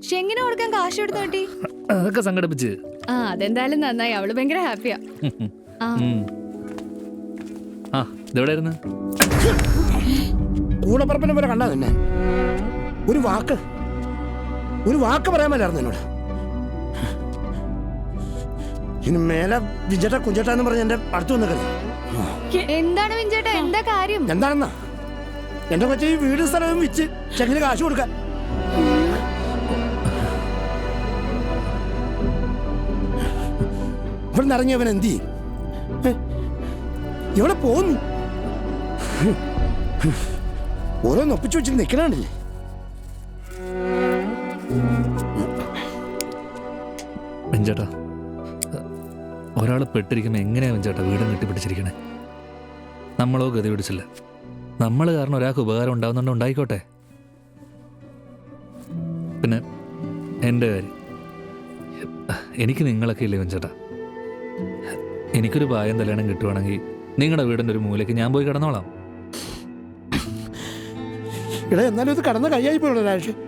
ഷെങ്ങിന് കൊടുക്കാൻ കാശ് എടുത്തു കിട്ടി. അതൊക്കെ സംഘടിപ്പിച്ച്. ആ അതെന്തായാലും നന്നായി. അവള് ഭയങ്കര ഹാപ്പിയാ. ഇതെവിടെയായിരുന്നു? കൂടപ്പറപ്പിനെ പോലെ കണ്ടാ തന്നെ ഒരു വാക്ക് പറയാൻ മേലായിരുന്നു എന്നോട്. ഇനി മേലെ വിജേട്ട കുഞ്ചേട്ട എന്ന് പറഞ്ഞ് എന്റെ അടുത്ത് വന്നിട്ടല്ലേ. എന്താണ് വിഞ്ചേട്ടാ, എന്താ കാര്യം? എന്താണെന്നാ എന്റെ കൊച്ചി വീട് സ്ഥലവും വിറ്റ് ചെങ്ങിന് കാശ് കൊടുക്കാൻ. ഇവിടെ നിന്ന് ഇറങ്ങിയവൻ എന്ത് ചെയ്യും? ഇവിടെ പോന്നു ഓരോന്ന് ഒപ്പിച്ചു വെച്ചിട്ട് നിൽക്കണേ. വെഞ്ചേട്ടാ, ഒരാൾ പെട്ടിരിക്കുമ്പോൾ എങ്ങനെയാ വെഞ്ചേട്ടാ വീടും കെട്ടിപ്പിടിച്ചിരിക്കണേ? നമ്മളോ ഗതി പിടിച്ചില്ല. നമ്മൾ കാരണം ഒരാൾക്ക് ഉപകാരം ഉണ്ടാവുന്നുണ്ടോ ഉണ്ടായിക്കോട്ടെ. പിന്നെ എൻ്റെ കാര്യം, എനിക്ക് നിങ്ങളൊക്കെ ഇല്ലേ വെഞ്ചേട്ടാ? എനിക്കൊരു പായം തലേണം കിട്ടുവാണെങ്കിൽ നിങ്ങളുടെ വീടിൻ്റെ ഒരു മൂലയ്ക്ക് ഞാൻ പോയി കിടന്നോളാം. ഇവിടെ എന്നാലും ഇത് കടന്ന കൈയായി പോയുള്ള രാഷ്ട്രീയം.